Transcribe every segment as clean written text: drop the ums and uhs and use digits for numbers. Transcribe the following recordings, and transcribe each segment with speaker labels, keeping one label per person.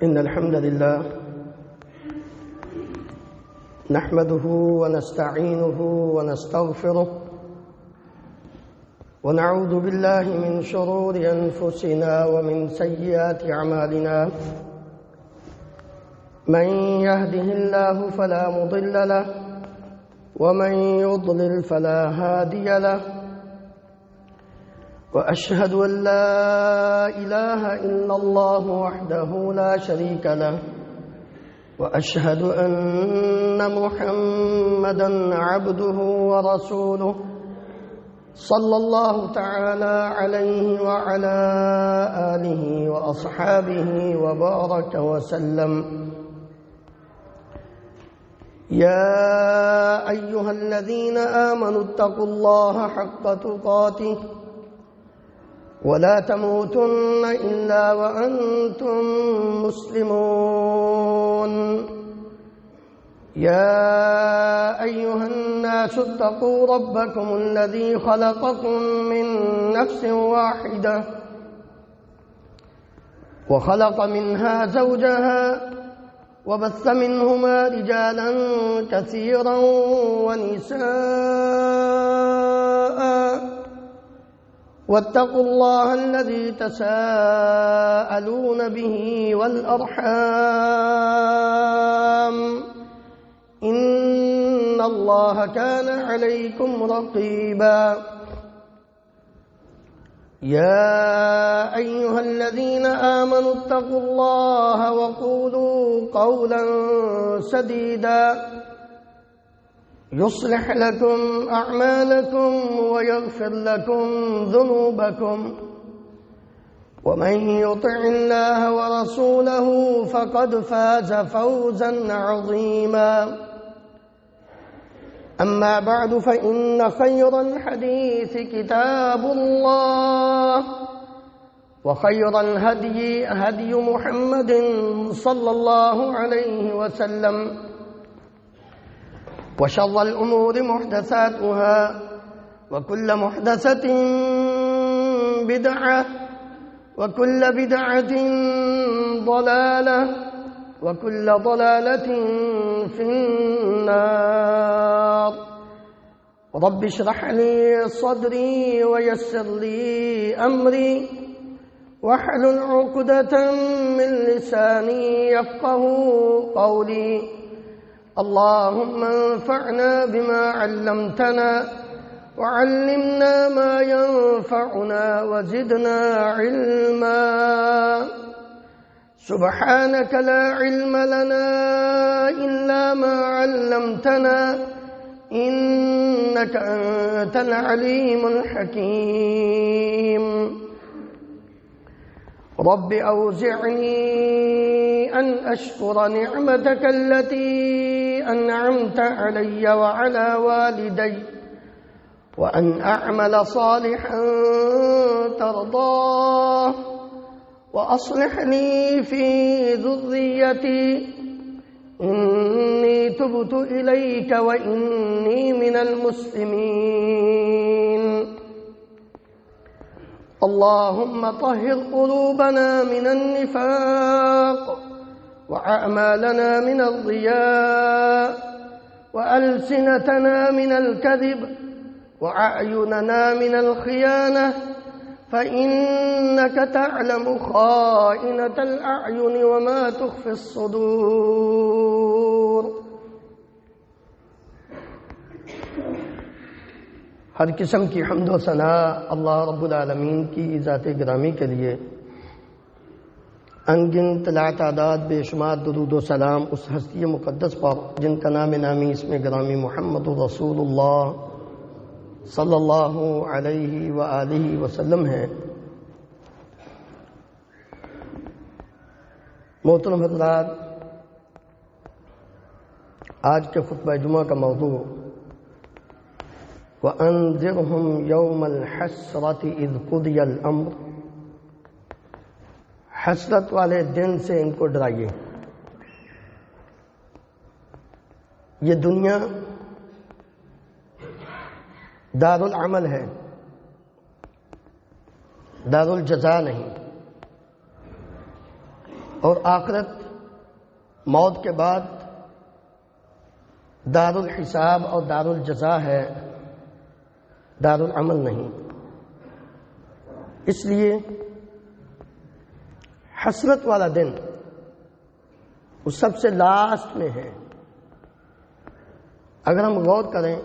Speaker 1: إن الحمد لله نحمده ونستعينه ونستغفره ونعوذ بالله من شرور أنفسنا ومن سيئات أعمالنا. من يهده الله فلا مضل له ومن يضلل فلا هادي له، وأشهد أن لا إله إلا الله وحده لا شريك له، وأشهد أن محمدًا عبده ورسوله صلى الله تعالى عليه وعلى آله وأصحابه وبارك وسلم. يا أيها الذين آمنوا اتقوا الله حق تقاته ولا تموتن إلا وأنتم مسلمون. يا أيها الناس اتقوا ربكم الذي خلقكم من نفس واحدة وخلق منها زوجها وبث منهما رجالا كثيرا ونساء، واتقوا الله الذي تساءلون به والأرحام، إن الله كان عليكم رقيبا. يا أيها الذين آمنوا اتقوا الله وقولوا قولا سديدا يصلح لكم أعمالكم ويغفر لكم ذنوبكم، ومن يطع الله ورسوله فقد فاز فوزا عظيما. أما بعد، فإن خير الحديث كتاب الله، وخير الهدي هدي محمد صلى الله عليه وسلم، وشر الأمور محدثاتها، وكل محدثة بدعة، وكل بدعة ضلالة، وكل ضلالة في النار. رب اشرح لي صدري ويسر لي أمري واحلل عقدة من لساني يفقه قولي. اللهم انفعنا بما علمتنا وعلمنا ما ينفعنا وزدنا علما. سبحانك لا علم لنا إلا ما علمتنا، إنك أنت العليم الحكيم. رب أوزعني أن أشكر نعمتك التي أنعمت علي وعلى والدي، وأن أعمل صالحا ترضاه، وأصلح لي في ذريتي، إني تبت إليك وإني من المسلمين. اللهم طهر قلوبنا من النفاق، وأعمالنا من الرياء، وألسنتنا من الكذب، وأعيننا من الخيانة، فإنك تعلم خائنة الأعين وما تخفي الصدور. ہر قسم کی حمد و ثناء اللہ رب العالمین کی ذات گرامی کے لیے، انگنت لا تعداد بے شمار درود و سلام اس ہستی مقدس پر جن کا نام نامی اس میں گرامی محمد رسول اللہ صلی اللہ علیہ وآلہ وسلم ہے۔ محترم حضرات، آج کے خطبہ جمعہ کا موضوع وَأَنذِرْهُمْ يَوْمَ الْحَسْرَةِ إِذْ قُضِيَ الْأَمْرُ، حسرت والے دن سے ان کو ڈرائیے۔ یہ دنیا دار العمل ہے، دار الجزا نہیں۔ اور آخرت موت کے بعد دار الحساب اور دار الجزا ہے، دار العمل نہیں۔ اس لیے حسرت والا دن وہ سب سے لاسٹ میں ہے۔ اگر ہم غور کریں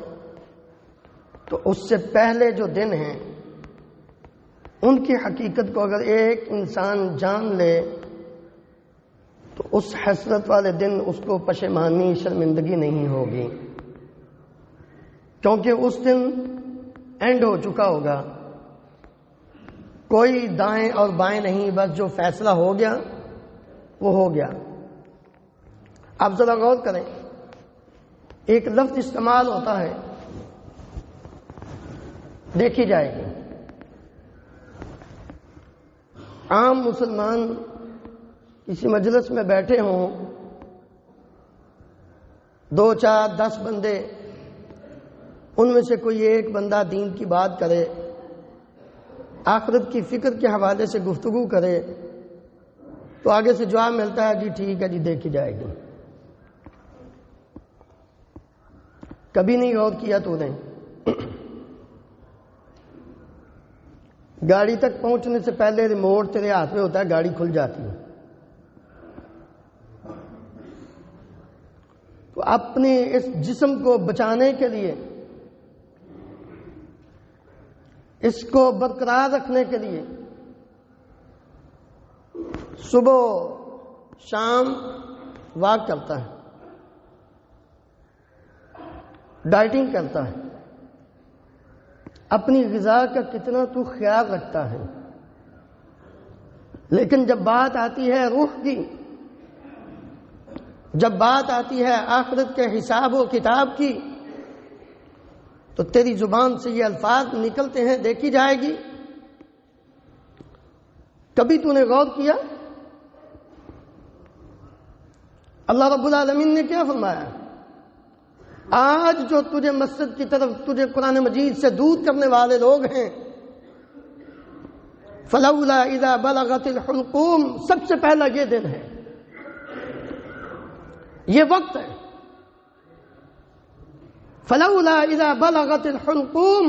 Speaker 1: تو اس سے پہلے جو دن ہیں ان کی حقیقت کو اگر ایک انسان جان لے تو اس حسرت والے دن اس کو پشیمانی، شرمندگی نہیں ہوگی، کیونکہ اس دن اینڈ ہو چکا ہوگا، کوئی دائیں اور بائیں نہیں، بس جو فیصلہ ہو گیا وہ ہو گیا۔ آپ ذرا غور کریں، ایک لفظ استعمال ہوتا ہے دیکھی جائے گی۔ عام مسلمان کسی مجلس میں بیٹھے ہوں، 2 4 10 بندے، ان میں سے کوئی ایک بندہ دین کی بات کرے، آخرت کی فکر کے حوالے سے گفتگو کرے تو آگے سے جواب ملتا ہے جی ٹھیک ہے جی دیکھی جائے گی۔ کبھی نہیں غور کیا تو نے گاڑی تک پہنچنے سے پہلے ریموٹ تیرے ہاتھ میں ہوتا ہے، گاڑی کھل جاتی ہے، تو اپنے اس جسم کو بچانے کے لیے، اس کو برقرار رکھنے کے لیے صبح شام واک کرتا ہے، ڈائٹنگ کرتا ہے، اپنی غذا کا کتنا تو خیال رکھتا ہے، لیکن جب بات آتی ہے روح کی، جب بات آتی ہے آخرت کے حساب و کتاب کی، تو تیری زبان سے یہ الفاظ نکلتے ہیں دیکھی جائے گی۔ کبھی تو نے غور کیا اللہ رب العالمین نے کیا فرمایا؟ آج جو تجھے مسجد کی طرف، تجھے قرآن مجید سے دور کرنے والے لوگ ہیں، فلولا اذا بلغت الحلقوم، سب سے پہلا یہ دن ہے، یہ وقت ہے۔ فلولا اذا بلغت الحلقوم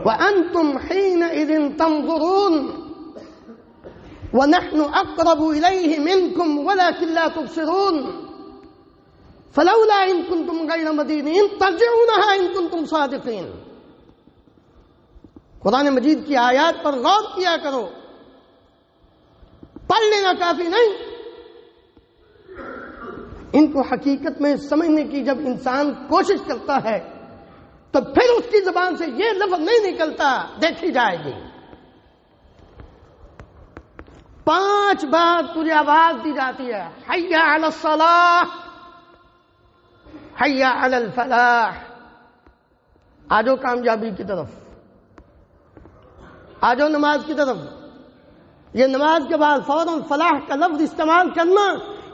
Speaker 1: وانتم حينئذ تنظرون ونحن اقرب اليه منكم ولكن لا تبصرون فلولا ان كنتم غير مدينين ترجعونها ان كنتم صادقين۔ قرآن مجید کی آیات پر غور کیا کرو، پڑھ لینا کافی نہیں، ان کو حقیقت میں سمجھنے کی جب انسان کوشش کرتا ہے تو پھر اس کی زبان سے یہ لفظ نہیں نکلتا دیکھی جائے گی۔ 5 بار تجھے آواز دی جاتی ہے، حی علی الصلاح، حی علی الفلاح، آجو کامیابی کی طرف، آجو نماز کی طرف۔ یہ نماز کے بعد فوراً فلاح کا لفظ استعمال کرنا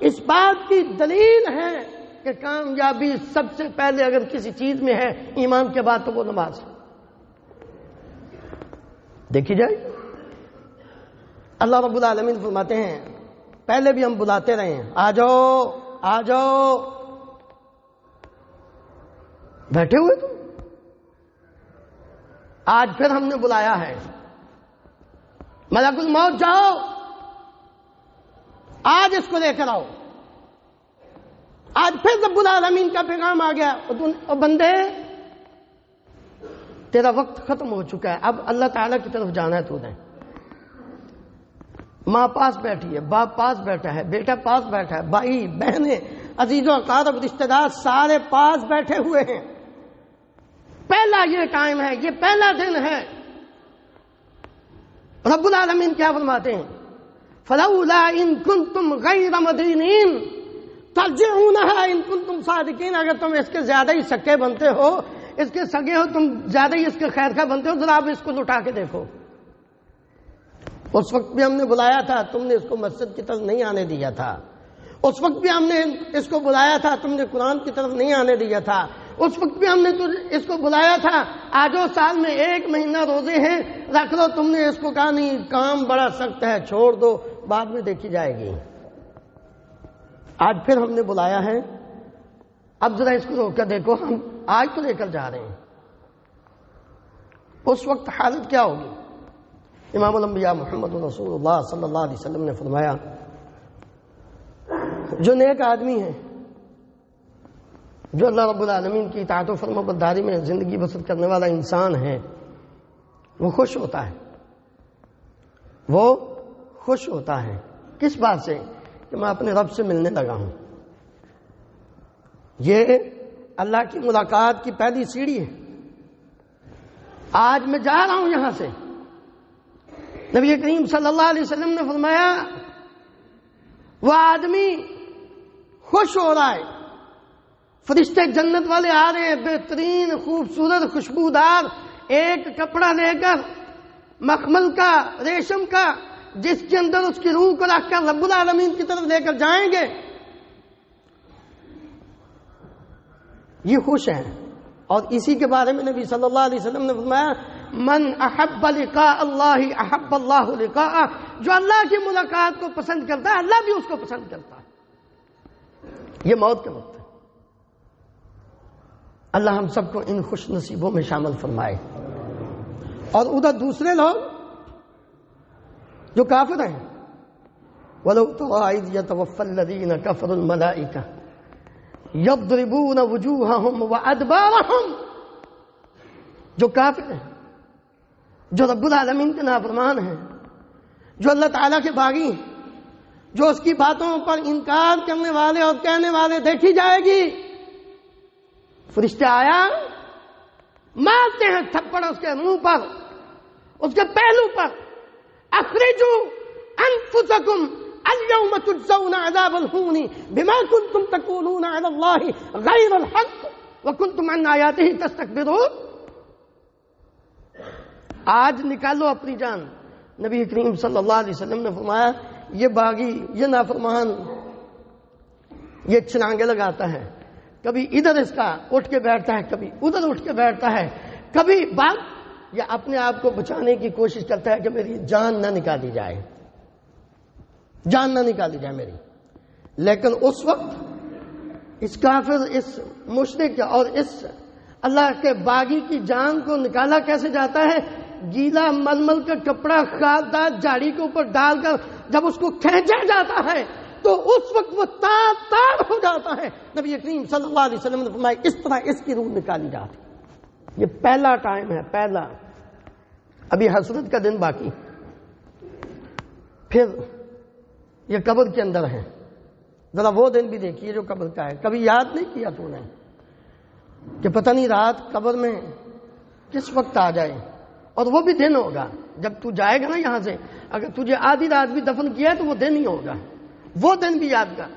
Speaker 1: اس بات کی دلیل ہے کہ کامیابی سب سے پہلے اگر کسی چیز میں ہے ایمان کے بعد تو وہ نماز ہے۔ دیکھی جائے اللہ رب العالمین فرماتے ہیں، پہلے بھی ہم بلاتے رہے ہیں، آ جاؤ آ جاؤ، بیٹھے ہوئے تم، آج پھر ہم نے بلایا ہے، ملک الموت جاؤ، آج اس کو لے کر آؤ۔ آج پھر رب العالمین کا پیغام آ گیا، اور بندے تیرا وقت ختم ہو چکا ہے، اب اللہ تعالیٰ کی طرف جانا ہے تو نے۔ ماں پاس بیٹھی ہے، باپ پاس بیٹھا ہے، بیٹا پاس بیٹھا ہے، بھائی بہنیں، عزیز و اقارب، رشتہ دار سارے پاس بیٹھے ہوئے ہیں۔ پہلا یہ ٹائم ہے، یہ پہلا دن ہے۔ رب العالمین کیا فرماتے ہیں؟ فلولا ان کنتم غیر مدینین ترجعونها ان کنتم صادقین، اگر تم اس کے زیادہ ہی سکے بنتے ہو، اس کے سگے ہو، تم زیادہ ہی اس کے خیر خواہ بنتے ہو، ذرا آپ اس کو لٹا کے دیکھو۔ اس وقت بھی ہم نے بلایا تھا، تم نے اس کو مسجد کی طرف نہیں آنے دیا تھا۔ اس وقت بھی ہم نے اس کو بلایا تھا، تم نے قرآن کی طرف نہیں آنے دیا تھا۔ اس وقت بھی ہم نے اس کو بلایا تھا، آجو سال میں 1 مہینہ روزے ہیں رکھ لو، تم نے اس کو کہا نہیں کام بڑا سخت ہے چھوڑ دو، بعد میں دیکھی جائے گی. آج پھر ہم نے بلایا ہے, اب ذرا اس کو روک کر دیکھو, ہم آج تو لے کر جا رہے ہیں, اس وقت حالت کیا ہوگی. امام الانبیاء محمد رسول اللہ صلی اللہ علیہ وسلم نے فرمایا, جو نیک آدمی ہے, جو اللہ رب العالمین کی اطاعت و فرمانبرداری میں زندگی بسر کرنے والا انسان ہے, وہ خوش ہوتا ہے. وہ خوش ہوتا ہے کس بات سے؟ کہ میں اپنے رب سے ملنے لگا ہوں. یہ اللہ کی ملاقات کی پہلی سیڑھی ہے. آج میں جا رہا ہوں یہاں سے, نبی کریم صلی اللہ علیہ وسلم نے فرمایا وہ آدمی خوش ہو رہا ہے, فرشتے جنت والے آ رہے ہیں, بہترین خوبصورت خوشبودار ایک کپڑا لے کر, مخمل کا, ریشم کا, جس کے اندر اس کی روح کو رکھ کر رب العالمین کی طرف لے کر جائیں گے. یہ خوش ہیں. اور اسی کے بارے میں نبی صلی اللہ علیہ وسلم نے فرمایا, من احب لقاء اللہ احب اللہ لقاءہ, جو اللہ کی ملاقات کو پسند کرتا ہے اللہ بھی اس کو پسند کرتا ہے. یہ موت کے وقت ہے. اللہ ہم سب کو ان خوش نصیبوں میں شامل فرمائے. اور ادھر دوسرے لوگ جو کافر ہیں, وَلَوْ تَرَىٰ إِذْ يَتَوَفَّى الَّذِينَ كَفَرُوا الْمَلَائِكَةَ يَضْرِبُونَ وُجُوهَهُمْ وَأَدْبَارَهُمْ, جو کافر ہیں, جو رب العالمین کے نافرمان ہیں, جو اللہ تعالیٰ کے باغی ہیں, جو اس کی باتوں پر انکار کرنے والے اور کہنے والے دیکھی جائے گی. فرشتے آیا, مارتے ہیں تھپڑ اس کے منہ پر, اس کے پہلو پر, اخرجوا انفسکم اليوم تجزون عذاب الہون بما کنتم تقولون علی اللہ غیر الحق وکنتم عن آیاتہ تستکبرون. آج نکالو اپنی جان. نبی کریم صلی اللہ علیہ وسلم نے فرمایا, یہ باغی, یہ نافرمان, یہ چھلانگے لگاتا ہے, کبھی ادھر اس کا اٹھ کے بیٹھتا ہے, کبھی ادھر اٹھ کے بیٹھتا ہے, کبھی بات یا اپنے آپ کو بچانے کی کوشش کرتا ہے کہ میری جان نہ نکالی جائے, جان نہ نکالی جائے میری. لیکن اس وقت اس کافر, اس مشرک اور اس اللہ کے باغی کی جان کو نکالا کیسے جاتا ہے؟ گیلا ململ کا کپڑا خاردار جاڑی کے اوپر ڈال کر جب اس کو کھینچا جاتا ہے تو اس وقت وہ تار تار ہو جاتا ہے. نبی کریم صلی اللہ علیہ وسلم نے فرمایا اس طرح اس کی روح نکالی جاتی. یہ پہلا ٹائم ہے, پہلا. ابھی حسرت کا دن باقی, پھر یہ قبر کے اندر ہے. ذرا وہ دن بھی دیکھیے جو قبر کا ہے. کبھی یاد نہیں کیا تو نے کہ پتہ نہیں رات قبر میں کس وقت آ جائے, اور وہ بھی دن ہوگا جب تو جائے گا نا یہاں سے. اگر تجھے آدھی رات بھی دفن کیا ہے تو وہ دن ہی ہوگا, وہ دن بھی یاد کر.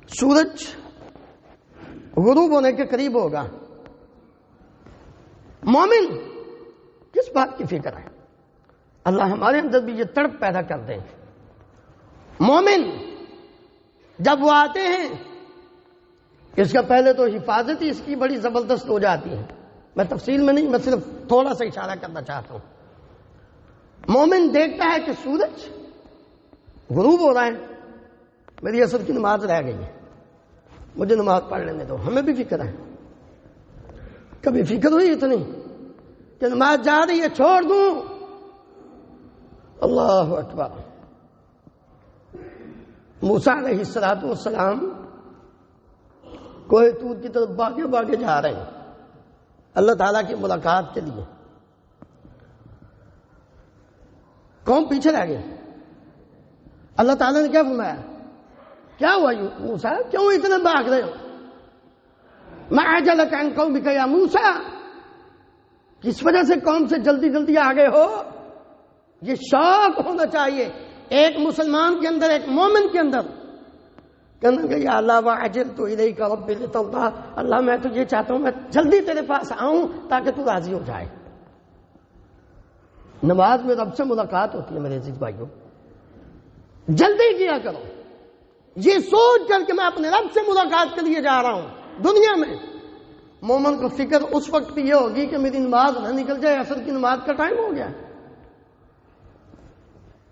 Speaker 1: سورج غروب ہونے کے قریب ہوگا. مومن کس بات کی فکر ہے؟ اللہ ہمارے اندر بھی یہ تڑپ پیدا کر دے. مومن جب وہ آتے ہیں, اس کا پہلے تو حفاظت ہی اس کی بڑی زبردست ہو جاتی ہے. میں تفصیل میں نہیں, میں صرف تھوڑا سا اشارہ کرنا چاہتا ہوں. مومن دیکھتا ہے کہ سورج غروب ہو رہا ہے, میری عصر کی نماز رہ گئی ہے, مجھے نماز پڑھ لینے دو. ہمیں بھی فکر ہے. کبھی فکر ہوئی اتنی کہ نماز جا رہی ہے چھوڑ دوں؟ اللہ اکبر. موسیٰ علیہ السلام کوہ طور کی طرف بھاگے بھاگے جا رہے ہیں اللہ تعالیٰ کی ملاقات کے لیے. قوم پیچھے رہ گئے. اللہ تعالیٰ نے کیا فرمایا؟ کیا ہوا موسیٰ, کیوں اتنا بھاگ رہے ہو؟ ما اعجلک عن قومک یا موسیٰ, کس وجہ سے قوم سے جلدی جلدی آ گئے ہو؟ یہ شوق ہونا چاہیے ایک مسلمان کے اندر, ایک مومن کے اندر. کہنا کہ یا اللہ وعجلت الیک رب لترضی, اللہ میں تو یہ چاہتا ہوں میں جلدی تیرے پاس آؤں تاکہ تو راضی ہو جائے. نماز میں رب سے ملاقات ہوتی ہے میرے عزیز بھائیوں, جلدی کیا کرو یہ سوچ کر کہ میں اپنے رب سے ملاقات کے لیے جا رہا ہوں. دنیا میں مومن کو فکر اس وقت بھی یہ ہوگی کہ میری نماز نہ نکل جائے, عصر کی نماز کا ٹائم ہو گیا.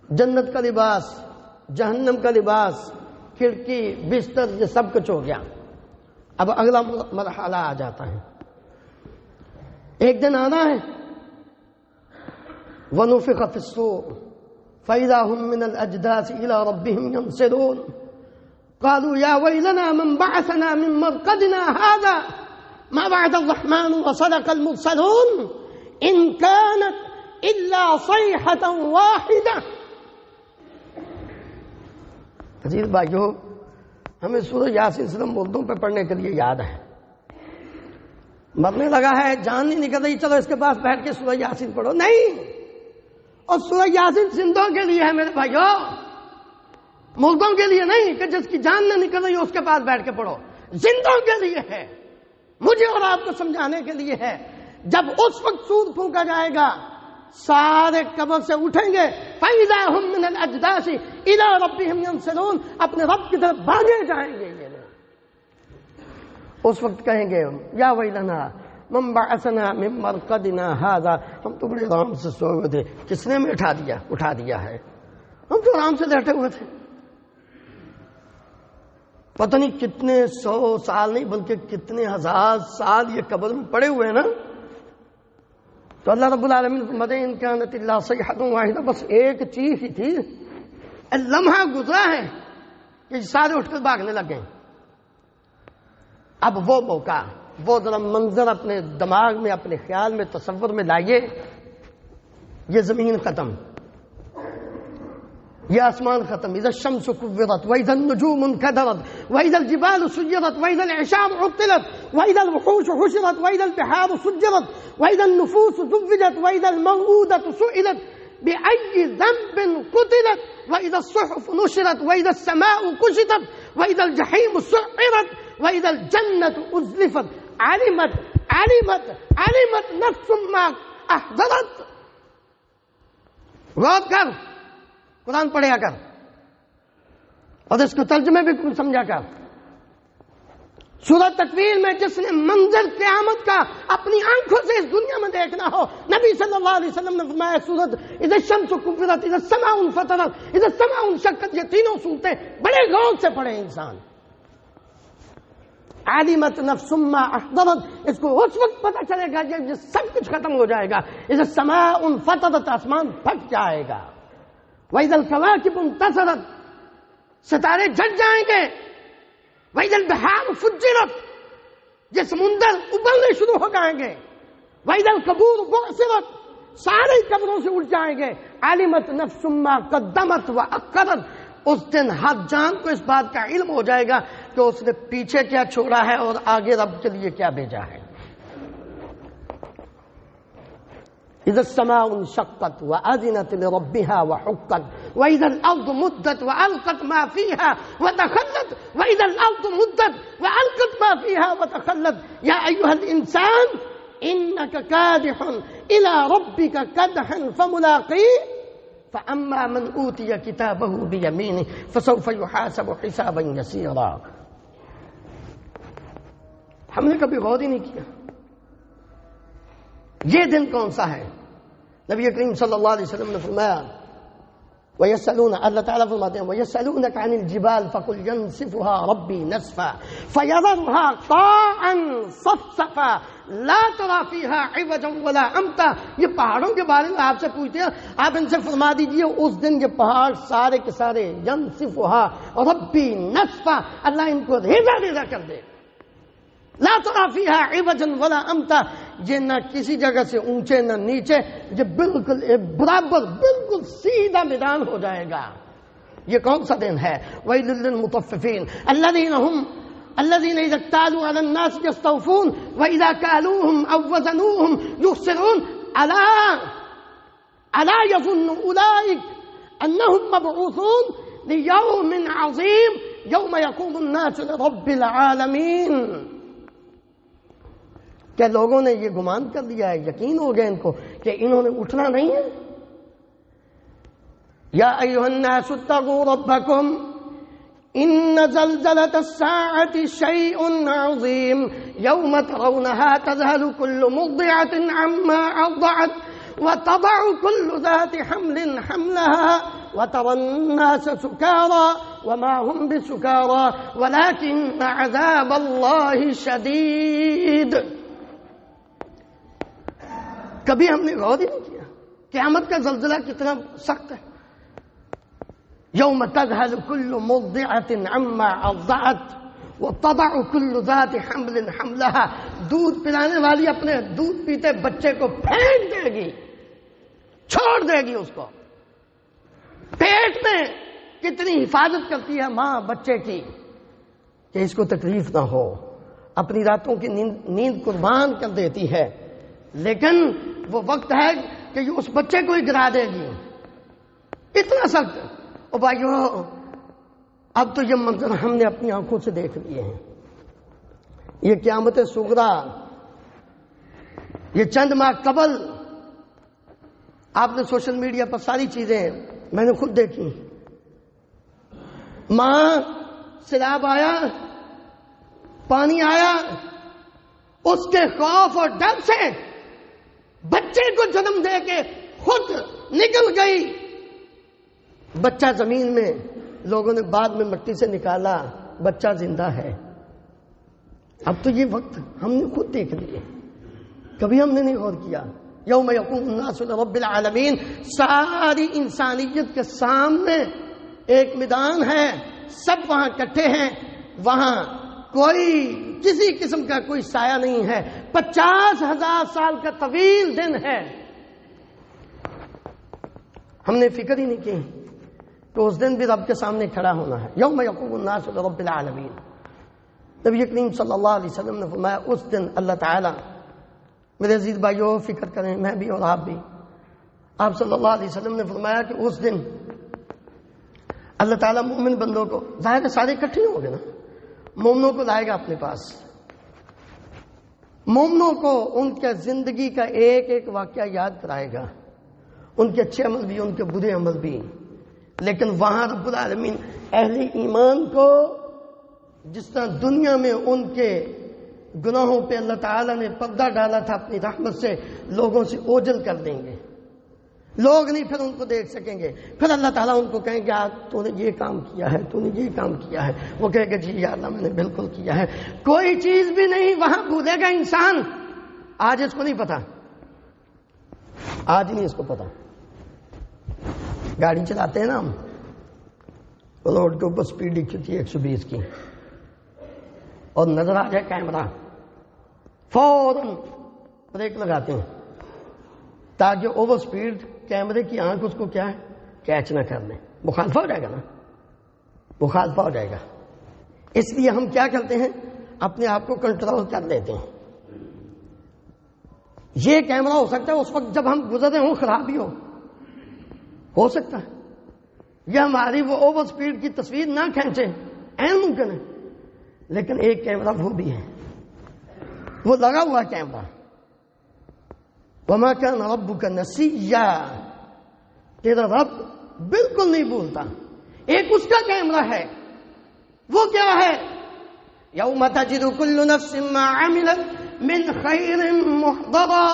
Speaker 1: جنت کا لباس، جہنم کا لباس، کھڑکی، بستر، یہ سب کچھ ہو گیا. اب اگلا مرحلہ آ جاتا ہے. ایک دن آنا ہے وَنُفِخَ فِي الصُّورِ فَإِذَا هُم مِّنَ الْأَجْدَاثِ إِلَىٰ رَبِّهِمْ يَنسِلُونَ قَالُوا يَا وَيْلَنَا مَنْ بَعَثَنَا مِن مَّرْقَدِنَا هَٰذَا مَا وَعَدَ الرَّحْمَٰنُ وَصَدَقَ الْمُرْسَلُونَ إِن كَانَتْ إِلَّا صَيْحَةً وَاحِدَةً. عزیز بھائیو، ہمیں سورہ یاسین صرف مردوں پہ پڑھنے کے لیے یاد ہے. مرنے لگا ہے، جان نہیں نکل رہی، چلو اس کے پاس بیٹھ کے سورہ یاسین پڑھو. نہیں، اور سورہ یاسین زندوں کے لیے ہے میرے بھائیو، مردوں کے لیے نہیں کہ جس کی جان نہ نکل رہی اس کے پاس بیٹھ کے پڑھو. زندوں کے لیے ہے، مجھے اور آپ کو سمجھانے کے لیے ہے. جب اس وقت سور پھونکا جائے گا، سارے قبر سے اٹھیں گے، فَإِذَا هُم مِّنَ الْأَجْدَاثِ إِلَىٰ رَبِّهِمْ يَنسِلُونَ، اپنے رب کی طرف بھاگے جائیں گے. یہ لوگ اس وقت کہیں گے یا ویلنا من بعثنا من مرقدنا هذا، ہم تو بڑے آرام سے سو ہوئے تھے، کس نے ہمیں اٹھا دیا ہے، ہم تو آرام سے لیٹے ہوئے تھے. پتہ نہیں کتنے 100 سال نہیں بلکہ کتنے 1000 سال یہ قبر میں پڑے ہوئے ہیں نا. تو اللہ رب العالمین فرماتے ہیں ان کانت الا صیحۃ واحدہ، بس ایک چیخ ہی تھی، لمحہ گزرا ہے کہ سارے اٹھ کر بھاگنے لگے. اب وہ موقع، وہ ذرا منظر اپنے دماغ میں، اپنے خیال میں، تصور میں لائیے. یہ زمین ختم، یہ آسمان ختم. اذا الشمس كورت واذا النجوم انكدرت واذا الجبال سيرت واذا العشار عطلت واذا الوحوش حشرت واذا البحار سجرت واذا النفوس زوجت واذا الموءودة سئلت بأي ذنب قتلت واذا الصحف نشرت واذا السماء كشطت واذا الجحيم سعرت واذا الجنة أزلفت علمت نفس ما احضرت. غور کر، قرآن پڑھیا کر اور اس کو ترجمے بھی سمجھا کر. سورہ تکویر میں جس نے منظر قیامت کا اپنی آنکھوں سے اس دنیا میں دیکھنا ہو، نبی صلی اللہ علیہ وسلم نے فرمایا سورت اذا الشمس كورت اذا السماء انفطرت اذا السماء انشقت، یہ تینوں صورتیں بڑے غور سے پڑھے انسان. علمت نفس ما احضرت، اس کو اس وقت پتہ چلے گا جب یہ سب کچھ ختم ہو جائے گا. اذا السماء انفطرت، آسمان پھٹ جائے گا. وَإِذَا الْكَوَاكِبُ انتَثَرَتْ، ستارے جھٹ جائیں گے. وَإِذَا الْبِحَارُ فُجِّرَتْ، یہ سمندر ابلنے شروع ہو جائیں گے. وَإِذَا الْقُبُورُ بُعْثِرَتْ، سارے قبروں سے اٹھ جائیں گے. عَلِمَتْ نَفْسٌ مَّا قَدَّمَتْ وَأَخَّرَتْ، اس دن ہر جان کو اس بات کا علم ہو جائے گا کہ اس نے پیچھے کیا چھوڑا ہے اور آگے رب کے لیے کیا بھیجا ہے. اذا السماء انشقت واذنت لربها وحقت واذا الارض مدت والقت ما فيها وتخلت واذا الارض مدت والقت ما فيها وتخلت. يا ايها الانسان انك كادح الى ربك كدحا فملاقيه فاما من اوتي كتابه بيمينه فسوف يحاسب حسابا يسيرا. ہم نے کبھی غور ہی نہیں کیا یہ دن کون سا ہے. نبی کریم صلی اللہ علیہ وسلم نے فرمایا وَيَسْأَلُونَ، اللہ تعالیٰ فرماتے ہیں وَيَسْأَلُونَكَ عَنِ الْجِبَالِ فَقُلْ يَنسِفُهَا رَبِّي نَسْفًا فَيَذَرُهَا قَاعًا صَفْصَفًا لَا تَرَىٰ فِيهَا عِوَجًا وَلَا أَمْتًا. یہ پہاڑوں کے بارے میں آپ سے پوچھتے ہیں، آپ ان سے فرما دیجئے اس دن یہ پہاڑ سارے کے سارے يَنسِفُهَا رَبِّي نَسْفًا، اللہ ان کو ریزہ ریزہ کر دے. لا ترى فيها عوجا ولا امتا، یہ نہ کسی جگہ سے اونچے نہ نیچے، یہ بالکل برابر بالکل سیدھا میدان ہو جائے گا. یہ کون سا دن ہے؟ ويل للمطففين الذين اذا اكتالوا على الناس يستوفون واذا كالوهم او وزنوهم يخسرون. الا يظن اولئك انهم مبعوثون ليوم عظيم يوم يقوم الناس لرب العالمين. کیا لوگوں نے یہ گمان کر لیا ہے، یقین ہو گیا ان کو کہ انہوں نے اٹھنا نہیں ہے؟ یا ایھا الناس اتقوا ربکم ان زلزلة الساعة شیء عظیم یوم ترونها تذهل كل مرضعة عما ارضعت وتضع كل ذات حمل حملها وترى الناس سكارى وما هم بسكارى ولكن عذاب اللہ شدید. کبھی ہم نے غور ہی نہیں کیا قیامت کا زلزلہ کتنا سخت ہے. یوم تذہل کل مرضعۃ عما ارضعت وتضع کل ذات حمل حملها. دودھ پلانے والی اپنے دودھ پیتے بچے کو پھینک دے گی، چھوڑ دے گی اس کو. پیٹ میں کتنی حفاظت کرتی ہے ماں بچے کی کہ اس کو تکلیف نہ ہو، اپنی راتوں کی نیند قربان کر دیتی ہے. لیکن وہ وقت ہے کہ یہ اس بچے کو ہی گرا دے گی. اتنا سخت. او بھائیو، اب تو یہ منظر ہم نے اپنی آنکھوں سے دیکھ لیے ہیں. یہ قیامت صغریٰ یہ چند ماہ قبل آپ نے سوشل میڈیا پر ساری چیزیں میں نے خود دیکھی. ماں سیلاب آیا، پانی آیا، اس کے خوف اور ڈر سے بچے کو جنم دے کے خود نکل گئی. بچہ زمین میں، لوگوں نے بعد میں مٹی سے نکالا، بچہ زندہ ہے. اب تو یہ وقت ہم نے خود دیکھ لیے، کبھی ہم نے نہیں غور کیا. یوم یقوم الناس لرب العالمین، ساری انسانیت کے سامنے ایک میدان ہے، سب وہاں اکٹھے ہیں، وہاں کوئی کسی قسم کا کوئی سایہ نہیں ہے. 50,000 سال کا طویل دن ہے. ہم نے فکر ہی نہیں کی تو اس دن بھی رب کے سامنے کھڑا ہونا ہے. یوم یقوم الناس لرب العالمین. نبی کریم صلی اللہ علیہ وسلم نے فرمایا اس دن اللہ تعالیٰ، میرے عزیز بھائیو فکر کریں، میں بھی اور آپ بھی، آپ صلی اللہ علیہ وسلم نے فرمایا کہ اس دن اللہ تعالیٰ مومن بندوں کو، ظاہر ہے سارے اکٹھے ہوں گے نا، مومنوں کو لائے گا اپنے پاس. مومنوں کو ان کے زندگی کا ایک ایک واقعہ یاد کرائے گا، ان کے اچھے عمل بھی، ان کے برے عمل بھی. لیکن وہاں رب العالمین اہل ایمان کو جس طرح دنیا میں ان کے گناہوں پہ اللہ تعالیٰ نے پردہ ڈالا تھا اپنی رحمت سے، لوگوں سے اوجھل کر دیں گے. لوگ نہیں پھر ان کو دیکھ سکیں گے. پھر اللہ تعالیٰ ان کو کہیں گے تو نے یہ کام کیا ہے، تو نے یہ کام کیا ہے. وہ کہے گا جی یا اللہ میں نے بالکل کیا ہے. کوئی چیز بھی نہیں وہاں بھولے گا انسان. آج اس کو نہیں پتا، آج نہیں اس کو پتا. گاڑی چلاتے ہیں نا ہم، روڈ کے اوپر سپیڈ لکھی ہوتی ہے 120 کی، اور نظر آ جائے کیمرہ، فوراً بریک لگاتے ہیں تاکہ اوور سپیڈ کیمرے کی آنکھ اس کو کیا ہے کیچ نہ کر لیں. مخالفہ ہو جائے گا نا، مخالفہ ہو جائے گا. اس لیے ہم کیا کرتے ہیں، اپنے آپ کو کنٹرول کر لیتے ہیں. یہ کیمرہ ہو سکتا ہے اس وقت جب ہم گزرے ہوں خرابی ہو سکتا ہے، یا ہماری وہ اوور سپیڈ کی تصویر نہ کھینچے، عین ممکن ہے. لیکن ایک کیمرہ وہ بھی ہے، وہ لگا ہوا کیمرہ. وما كان ربك نسيا، تیرا رب بالکل نہیں بھولتا. ایک اس کا کیمرہ ہے، وہ کیا ہے؟ یوم تجد كل نفس ما عملت من خیر محضرا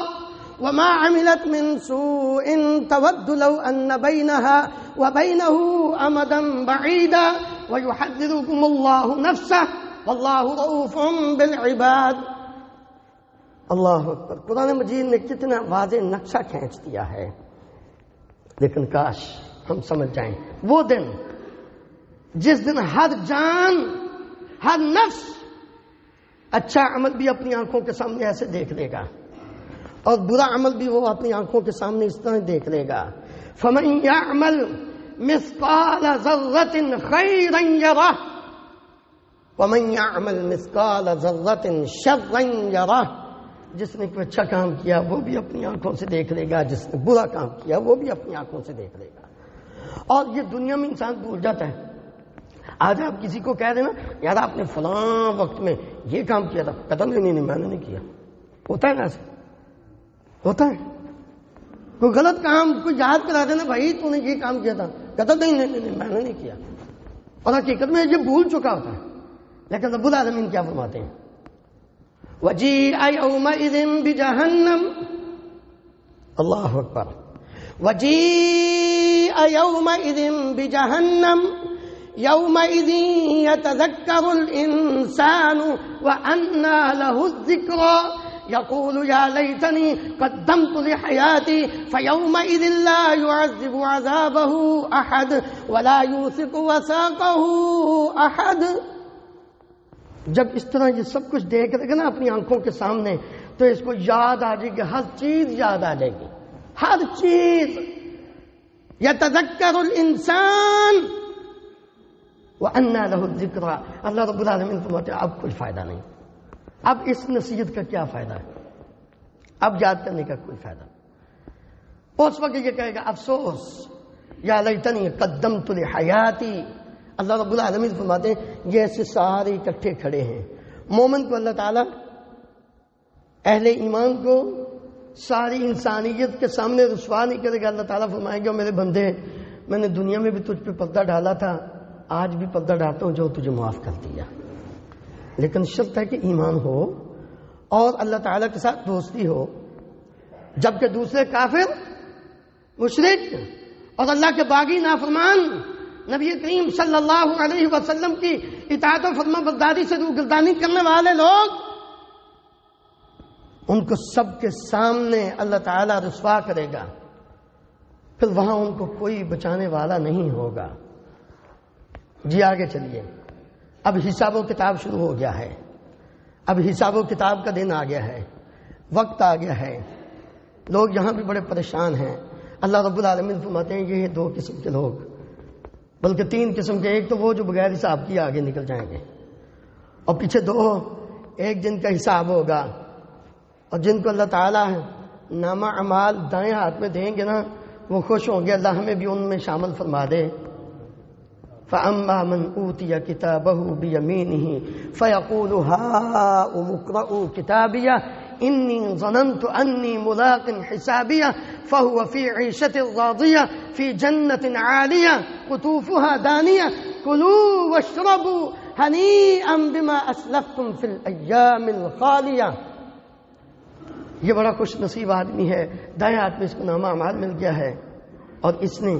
Speaker 1: وما عملت من سوء تود لو ان بينها وبينه امدا بعيدا ويحذركم الله نفسه والله رؤوف بالعباد. اللہ اکبر. قرآن مجید نے کتنا واضح نقشہ کھینچ دیا ہے. لیکن کاش ہم سمجھ جائیں وہ دن جس دن ہر جان، ہر نفس اچھا عمل بھی اپنی آنکھوں کے سامنے ایسے دیکھ لے گا، اور برا عمل بھی وہ اپنی آنکھوں کے سامنے اس طرح دیکھ لے گا. فمن يعمل مثقال ذرة خيرا يره ومن يعمل مثقال ذرة شرا يره. جس نے کوئی اچھا کام کیا وہ بھی اپنی آنکھوں سے دیکھ لے گا، جس نے برا کام کیا وہ بھی اپنی آنکھوں سے دیکھ لے گا. اور یہ دنیا میں انسان بھول جاتا ہے. آج آپ کسی کو کہہ دینا یار آپ نے فلاں وقت میں یہ کام کیا تھا، کہتا نہیں میں نے نہیں کیا. ہوتا ہے نا ایسے، ہوتا ہے. کوئی غلط کام کوئی یاد کرا دینا بھائی تو نے یہ کام کیا تھا، کہتا نہیں میں نے نہیں کیا، اور حقیقت میں یہ بھول چکا ہوتا ہے. لیکن رب العالمین کیا فرماتے ہیں؟ وَجِيءَ يَوْمَئِذٍ بِجَهَنَّمَ. اللہ اکبر. وجيء يومئذ بجهنم يومئذ يتذكر الإنسان وأنى له الذكرى يقول يا ليتني قدمت لحياتي فيومئذ لا يعذب عذابه أحد ولا يوثق وثاقه أحد. جب اس طرح یہ سب کچھ دیکھ رہے گا نا اپنی آنکھوں کے سامنے تو اس کو یاد آ جائے گی، ہر چیز یاد آ جائے گی، ہر چیز. یتذکر الانسان وَأَنَّى لَهُ الذِّكْرَى. اللہ رب العالمین فرماتے ہیں اب کوئی فائدہ نہیں، اب اس نصیحت کا کیا فائدہ ہے، اب یاد کرنے کا کوئی فائدہ نہیں. اس وقت یہ کہے گا افسوس، یا لیتنی قدمت لحیاتی. اللہ رب العالمین فرماتے ہیں یہ ایسے سارے اکٹھے کھڑے ہیں. مومن کو اللہ تعالیٰ، اہل ایمان کو ساری انسانیت کے سامنے رسوا نہیں کرے گا. اللہ تعالیٰ فرمائیں گے میرے بندے، میں نے دنیا میں بھی تجھ پہ پردہ ڈالا تھا، آج بھی پردہ ڈالتا ہوں، جو تجھے معاف کر دیا. لیکن شرط ہے کہ ایمان ہو اور اللہ تعالیٰ کے ساتھ دوستی ہو. جبکہ دوسرے کافر، مشرک اور اللہ کے باغی نافرمان نبی کریم صلی اللہ علیہ وسلم کی اطاعت و فرما برداری سے روگردانی کرنے والے لوگ، ان کو سب کے سامنے اللہ تعالیٰ رسوا کرے گا. پھر وہاں ان کو کوئی بچانے والا نہیں ہوگا. جی آگے چلیے. اب حساب و کتاب شروع ہو گیا ہے، اب حساب و کتاب کا دن آ گیا ہے، وقت آ گیا ہے. لوگ یہاں بھی بڑے پریشان ہیں. اللہ رب العالمین فرماتے ہیں یہ دو قسم کے لوگ، بلکہ تین قسم کے. ایک تو وہ جو بغیر حساب کیے آگے نکل جائیں گے، اور پیچھے دو، ایک جن کا حساب ہوگا اور جن کو اللہ تعالیٰ نامہ اعمال دائیں ہاتھ میں دیں گے نا وہ خوش ہوں گے. اللہ ہمیں بھی ان میں شامل فرما دے. فَأَمَّا مَنْ أُوتِيَ كِتَابَهُ بِيَمِينِهِ فَيَقُولُ هَاؤُمُ اقْرَءُوا كِتَابِيَهْ إِنِّي ظَنَنْتُ أَنِّي مُلَاقٍ حِسَابِيَهْ فَهُوَ فِي عِيشَةٍ رَاضِيَةٍ فِي جَنَّةٍ عَالِيَةٍ قُطُوفُهَا دَانِيَةٌ كُلُوا وَاشْرَبُوا هَنِيئًا بِمَا أَسْلَفْتُمْ فِي الْأَيَّامِ الْخَالِيَةِ. یہ بڑا خوش نصیب آدمی ہے، دائیں ہاتھ میں اس کو نامہ اعمال مل گیا ہے اور اس نے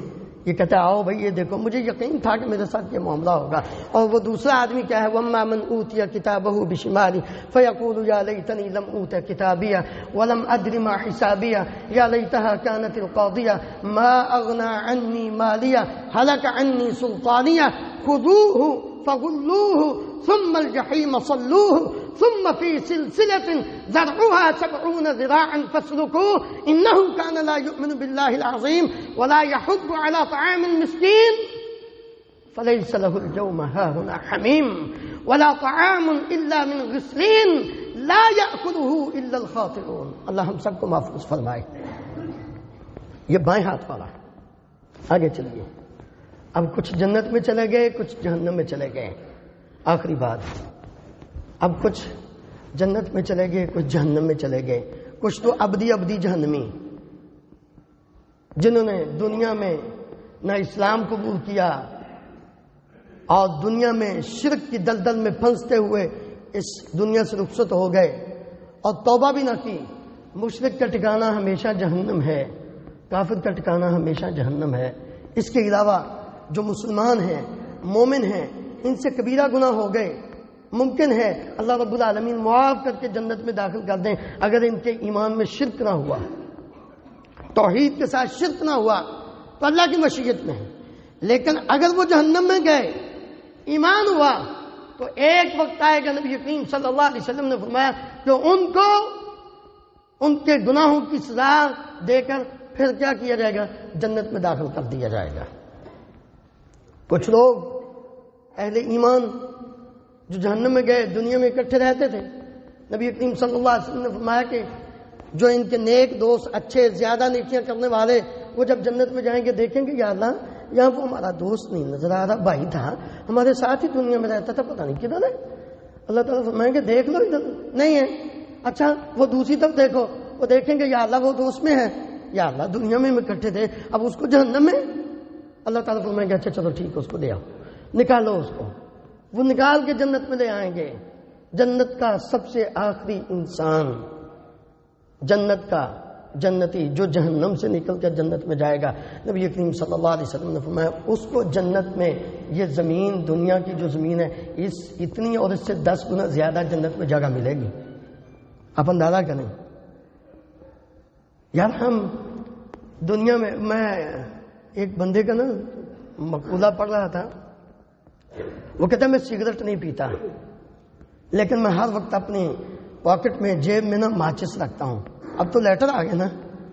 Speaker 1: یہ کہتا ہے آؤ بھائی یہ دیکھو، مجھے یقین تھا کہ میرے ساتھ یہ معاملہ ہوگا. اور وہ دوسرا آدمی کیا ہے، وَأَمَّا مَنْ أُوتِيَ كِتَابَهُ بِشِمَالِهِ فَيَقُولُ يَا لَيْتَنِي لَمْ أُوتَ كِتَابِيَهْ وَلَمْ أَدْرِ مَا حِسَابِيَهْ يَا لَيْتَهَا كَانَتِ الْقَاضِيَةَ مَا أَغْنَى عَنِّي مَالِيَهْ هَلَكَ عَنِّي سُلْطَانِيَهْ خُذُوهُ فَغُلُّوهُ ثُمَّ الْجَحِيمَ صَلُّوهُ ثم في سلسلة ذرعها 70 ذراعا فاسلكوه إنه كان لا يؤمن بالله العظيم ولا يحض على طعام المسكين فليس له اليوم هاهنا حميم ولا طعام إلا من غسلين لا يأكله إلا الخاطئون. اللہ ہم سب کو محفوظ فرمائے. یہ بائیں ہاتھ والا. آگے چلیے. اب کچھ جنت میں چلے گئے، کچھ جہنم میں چلے گئے. آخری بات، اب کچھ جنت میں چلے گئے، کچھ جہنم میں چلے گئے. کچھ تو ابدی جہنمی، جنہوں نے دنیا میں نہ اسلام قبول کیا اور دنیا میں شرک کی دلدل میں پھنستے ہوئے اس دنیا سے رخصت ہو گئے اور توبہ بھی نہ کی. مشرک کا ٹھکانہ ہمیشہ جہنم ہے، کافر کا ٹھکانہ ہمیشہ جہنم ہے. اس کے علاوہ جو مسلمان ہیں، مومن ہیں، ان سے کبیرہ گناہ ہو گئے، ممکن ہے اللہ رب العالمین معاف کر کے جنت میں داخل کر دیں اگر ان کے ایمان میں شرک نہ ہوا، توحید کے ساتھ شرک نہ ہوا تو اللہ کی مشیت میں ہے. لیکن اگر وہ جہنم میں گئے، ایمان ہوا، تو ایک وقت آئے گا، نبی کریم صلی اللہ علیہ وسلم نے فرمایا کہ ان کو ان کے گناہوں کی سزا دے کر پھر کیا کیا جائے گا، جنت میں داخل کر دیا جائے گا. کچھ لوگ اہل ایمان جو جہنم میں گئے، دنیا میں اکٹھے رہتے تھے. نبی کریم صلی اللہ علیہ وسلم نے فرمایا کہ جو ان کے نیک دوست، اچھے زیادہ نیکیاں کرنے والے، وہ جب جنت میں جائیں گے دیکھیں گے یا اللہ یہاں وہ ہمارا دوست نہیں نظر آ رہا، بھائی تھا ہمارے ساتھ ہی دنیا میں رہتا تھا، پتہ نہیں کدھر ہے. اللہ تعالیٰ فرمائیں گے دیکھ لو ادھر نہیں ہے. اچھا وہ دوسری طرف دیکھو، وہ دیکھیں گے یا اللہ وہ دوست میں ہے، یا اللہ دنیا میں اکٹھے تھے اب اس کو جہنم میں. اللہ تعالیٰ فرمائیں گے اچھا چلو ٹھیک ہے اس کو لے آؤ، نکالو اس کو. وہ نکال کے جنت میں لے آئیں گے. جنت کا سب سے آخری انسان، جنت کا جنتی جو جہنم سے نکل کر جنت میں جائے گا، نبی کریم صلی اللہ علیہ وسلم نے فرمایا اس کو جنت میں یہ زمین، دنیا کی جو زمین ہے، اتنی اور اس سے 10 گنا زیادہ جنت میں جگہ ملے گی. آپ اندازہ کریں یار. ہم دنیا میں ایک بندے کا نا مقولہ پڑھ رہا تھا، وہ کہتا ہے میں سگریٹ نہیں پیتا لیکن میں ہر وقت اپنی پاکٹ میں، جیب میں نا ماچس رکھتا ہوں. اب تو لیٹر آ گیا نا،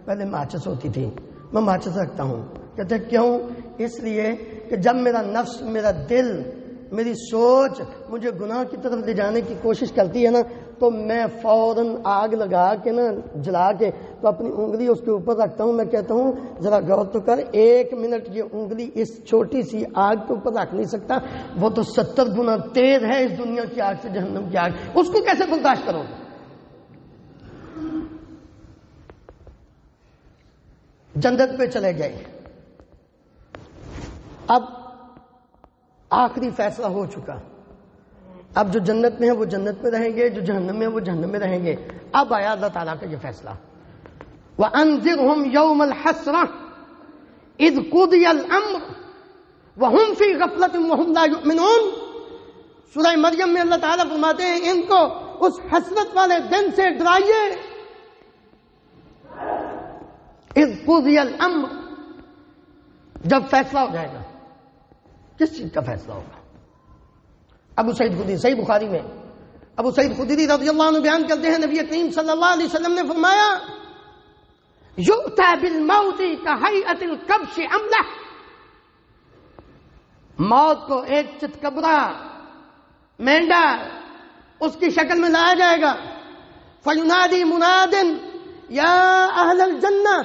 Speaker 1: پہلے ماچس ہوتی تھی، میں ماچس رکھتا ہوں. کہتے ہیں کیوں؟ اس لیے کہ جب میرا نفس، میرا دل، میری سوچ مجھے گناہ کی طرف لے جانے کی کوشش کرتی ہے نا، تو میں فوراً آگ لگا کے نا، جلا کے تو اپنی انگلی اس کے اوپر رکھتا ہوں. میں کہتا ہوں ذرا غور تو کر، 1 منٹ یہ انگلی اس چھوٹی سی آگ کے اوپر رکھ نہیں سکتا، وہ تو 70 گنا تیز ہے اس دنیا کی آگ سے جہنم کی آگ. اس کو کیسے برداشت کرو؟ جنت پہ چلے گئے. اب آخری فیصلہ ہو چکا. اب جو جنت میں ہیں وہ جنت میں رہیں گے، جو جہنم میں ہیں وہ جہنم میں رہیں گے. اب آیا اللہ تعالیٰ کا یہ فیصلہ، وَأَنذِرْهُمْ يَوْمَ الْحَسْرَةِ إِذْ قُضِيَ الْأَمْرُ وَهُمْ فِي غَفْلَةٍ وَهُمْ لَا يُؤْمِنُونَ. سورہ مریم میں اللہ تعالیٰ فرماتے ہیں ان کو اس حسرت والے دن سے ڈرائیے. اذ قضی الامر، جب فیصلہ ہو جائے گا. کس چیز کا فیصلہ ہوگا؟ ابو سعید خدری، صحیح بخاری میں ابو سعید خدری رضی اللہ عنہ بیان کرتے ہیں نبی کریم صلی اللہ علیہ وسلم نے فرمایا یؤتی بالموت کہیئۃ الکبش املح، موت کو ایک چتکبرا مینڈا اس کی شکل میں لایا جائے گا. فینادی مناد یا اہل الجنہ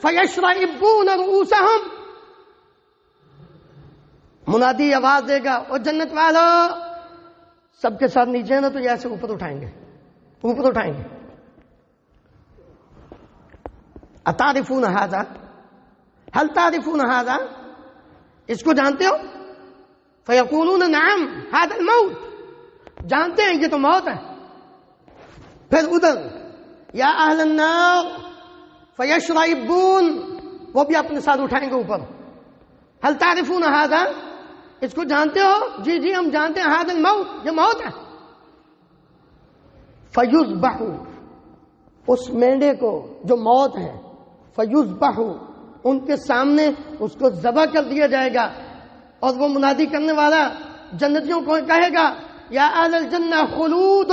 Speaker 1: فیشرئبون رؤوسہم، منادی آواز دے گا اور جنت والو سب کے ساتھ نیچے ہیں نا تو یہ ایسے اوپر اٹھائیں گے، اوپر اٹھائیں گے. اتعرفون ھذا، هل تعرفون ھذا، اس کو جانتے ہو؟ فیقولون نعم ھذا الموت، جانتے ہیں یہ تو موت ہے. پھر ادھر یا اہل النار فیشرئبون، وہ بھی اپنے ساتھ اٹھائیں گے اوپر. هل تعرفون ھذا، اس کو جانتے ہو؟ جی جی ہم جانتے ہیں. ھذا الموت، یہ موت ہے. فیذبح، اس مینڈے کو جو موت ہے، فیذبح، ان کے سامنے اس کو ذبح کر دیا جائے گا. اور وہ منادی کرنے والا جنتیوں کو کہے گا یا اہل الجنہ خلود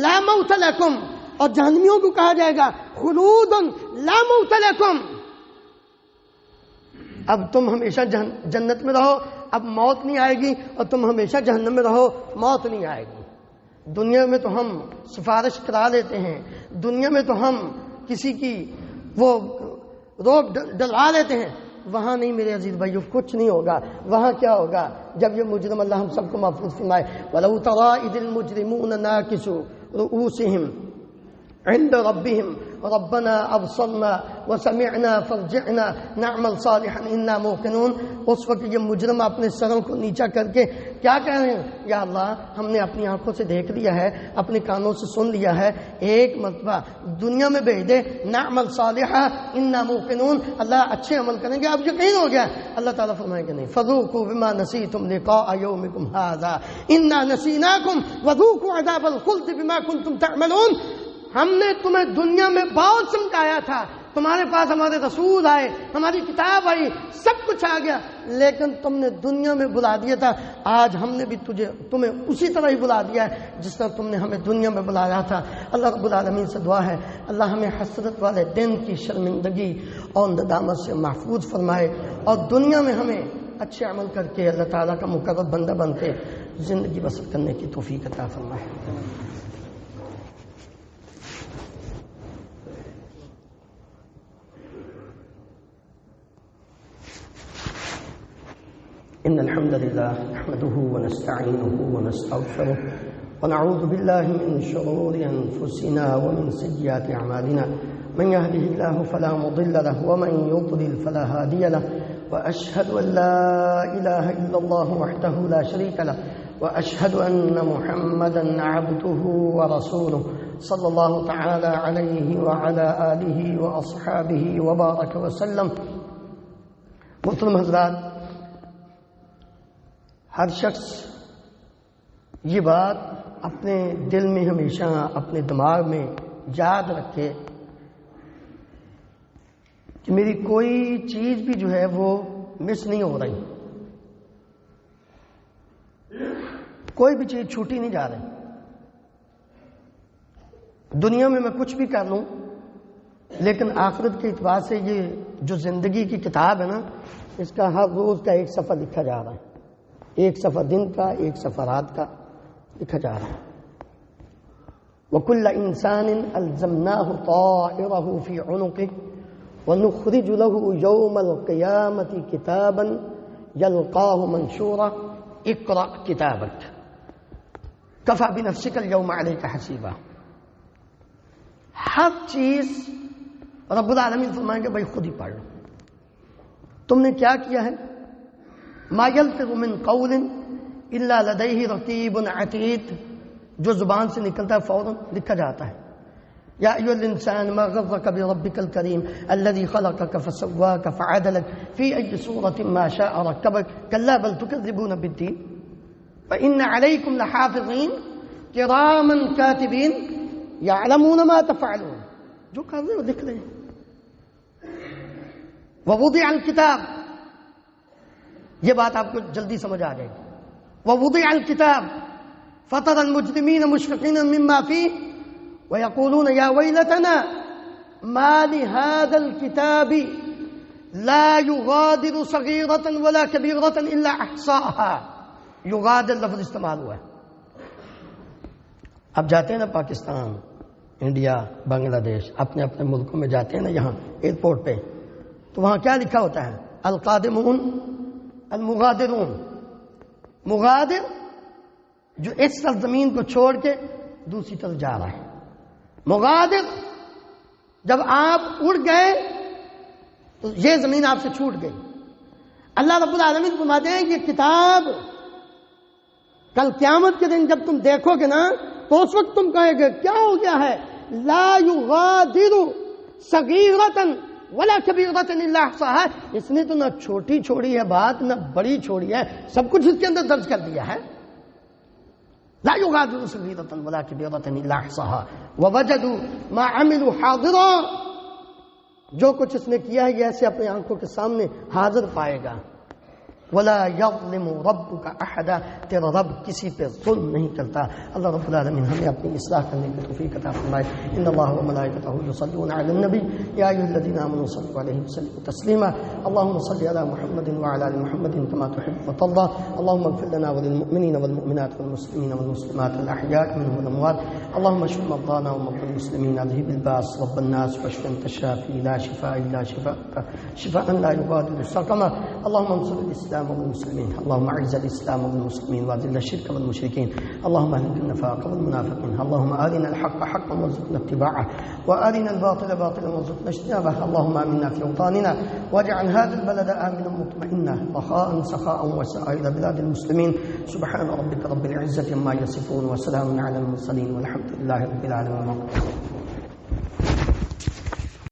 Speaker 1: لا موت لکم، اور جہنمیوں کو کہا جائے گا خلود لا موت لکم، اب تم ہمیشہ جنت میں رہو، اب موت نہیں آئے گی، اور تم ہمیشہ جہنم میں رہو، موت نہیں آئے گی. دنیا میں تو ہم سفارش کرا لیتے ہیں، دنیا میں تو ہم کسی کی وہ روک ڈلوا لیتے ہیں. وہاں نہیں میرے عزیز بھائیو، کچھ نہیں ہوگا. وہاں کیا ہوگا جب یہ مجرم، اللہ ہم سب کو محفوظ فرمائے، وَلَوْ تَرَىٰ إِذِ الْمُجْرِمُونَ نَاكِسُو رُءُوسِهِمْ عند ربهم ربنا ابصرنا وسمعنا فارجعنا نعمل صالحا انا موقنون. اس وقت یہ مجرم اپنے سروں کو نیچا کر کے کیا کہہ رہے ہیں؟ یا اللہ ہم نے اپنی آنکھوں سے دیکھ لیا ہے، اپنے کانوں سے سن لیا ہے، ایک مرتبہ دنیا میں بھیج دے، نعمل صالحا انا موقنون، اللہ اچھے عمل کریں گے، اب یقین ہو گیا. اللہ تعالیٰ فرمائیں گے نہیں، فذوقوا بما نسیتم لقاء یومکم ھذا انا نسیناکم وذوقوا عذاب الخلد بما کنتم تعملون. ہم نے تمہیں دنیا میں بہت سمجھایا تھا، تمہارے پاس ہمارے رسول آئے، ہماری کتاب آئی، سب کچھ آ گیا، لیکن تم نے دنیا میں بلا دیا تھا. آج ہم نے بھی تمہیں اسی طرح ہی بلا دیا ہے جس طرح تم نے ہمیں دنیا میں بلایا تھا. اللہ رب العالمین سے دعا ہے اللہ ہمیں حسرت والے دن کی شرمندگی اور ندامت سے محفوظ فرمائے، اور دنیا میں ہمیں اچھے عمل کر کے اللہ تعالیٰ کا مقرب بندہ بن کے زندگی بسر کرنے کی توفیق عطا فرمائے. إن الحمد لله نحمده ونستعينه ونستغفره ونعوذ بالله من شرور أنفسنا ومن سيئات أعمالنا، من يهده الله فلا مضل له ومن يضلل فلا هادي له، وأشهد أن لا إله إلا الله وحده لا شريك له، وأشهد أن محمدا عبده ورسوله. صلی اللہ تعالی علیہ وعلی آلہ واصحابہ وبارک وسلم۔ محترم حضرات، ہر شخص یہ بات اپنے دل میں ہمیشہ، اپنے دماغ میں یاد رکھے کہ میری کوئی چیز بھی جو ہے وہ مس نہیں ہو رہی، کوئی بھی چیز چھوٹی نہیں جا رہی۔ دنیا میں کچھ بھی کر لوں، لیکن آخرت کے اعتبار سے یہ جو زندگی کی کتاب ہے نا، اس کا ہر روز کا ایک صفحہ لکھا جا رہا ہے، ایک صفحہ دن کا، ایک صفحہ رات کا لکھا جا رہا ہے۔ وَكُلَّ إِنسَانٍ أَلْزَمْنَاهُ طَائِرَهُ فِي عُنُقِهِ وَنُخْرِجُ لَهُ يَوْمَ الْقِيَامَةِ كِتَابًا يَلْقَاهُ مَنشُورًا اقْرَأْ كِتَابَكَ كَفَىٰ بِنَفْسِكَ الْيَوْمَ عَلَيْكَ حَسِيبًا۔ ہر چیز رب العالمین فرمائیں گے بھائی خود ہی پڑھ لو، تم نے کیا کیا ہے۔ ما یلفظ من قول الا لدیہ رقیب عتید، جو زبان سے نکلتا ہے فوراً لکھا جاتا ہے۔ یا ایھا الانسان ما غرک بربک الکریم الذی خلقک فسواک فعدلک فی ای صورۃ ما شاء رکبک کلا بل تکذبون بالدین فإن علیکم لحافظین کراما کاتبین یعلمون ما تفعلون، جو کر رہے ہو لکھ رہے ہیں۔ ووضع الکتاب، یہ بات آپ کو جلدی سمجھ آ جائے گی۔ ووضع الکتاب فترى المجرمین مشفقین مما فیہ ویقولون یا ویلتنا ما لهذا الکتاب لا یغادر صغیرۃ ولا کبیرۃ الا احصاها، یغادر لفظ استعمال ہوا ہے۔ اب جاتے ہیں نا پاکستان، انڈیا، بنگلہ دیش، اپنے اپنے ملکوں میں جاتے ہیں نا، یہاں ایئرپورٹ پہ، تو وہاں کیا لکھا ہوتا ہے؟ القادمون المغادرون، مغادر جو اس سرزمین کو چھوڑ کے دوسری طرف جا رہا ہے۔ مغادر جب آپ اڑ گئے تو یہ زمین آپ سے چھوٹ گئی۔ اللہ رب العالمین فرماتے ہیں یہ کتاب کل قیامت کے دن جب تم دیکھو گے نا، تو اس وقت تم کہے گے کیا ہو گیا ہے؟ لا یغادر صغیرۃ ولا کبیرۃ الا احصاها، اس نے تو نہ چھوٹی چھوڑی ہے بات، نہ بڑی چھوڑی ہے، سب کچھ اس کے اندر درج کر دیا ہے۔ لا یغادر صغیرۃ ولا کبیرۃ الا احصاها ووجدوا ما عملوا حاضرا، جو کچھ اس نے کیا ہے یہ ایسے اپنے آنکھوں کے سامنے حاضر پائے گا۔ ولا یظلم ربک احدا، تیرا رب کسی پہ ظلم نہیں کرتا۔ اللہ رب العالمین ہمیں اپنی اصلاح کرنے کی توفیق عطا فرمائے۔ ان اللہ وملائکتہ یصلون علی النبی یا ایھا الذین آمنوا صلوا علیہ وسلموا تسلیما۔ اللهم صل علی محمد وعلی آل محمد كما تحب وترضى۔ اللهم اغفر لنا وللمؤمنین والمؤمنات والمسلمین والمسلمات الاحیاء منهم والاموات۔ اللهم اشف مرضانا ومرضى المسلمین، اذهب الباس رب الناس واشف انت الشافي لا شفاء الا شفاءك شفاء لا يغادر سقما۔ اللهم انصر الاسلام والمسلمين، اللهم اعز الاسلام والمسلمين واذل الشرك والمشركين، اللهم اهلك النفاق والمنافقين، اللهم ارنا الحق حقا وارزقنا اتباعه وارنا الباطل باطلا وارزقنا اجتنابه، اللهم امنا في اوطاننا واجعل هذا البلد امنا مطمئنا رخاء سخاء وسائر بلاد المسلمين، سبحان ربك رب العزة عما يصفون وسلام على المرسلين والحمد لله رب العالمين۔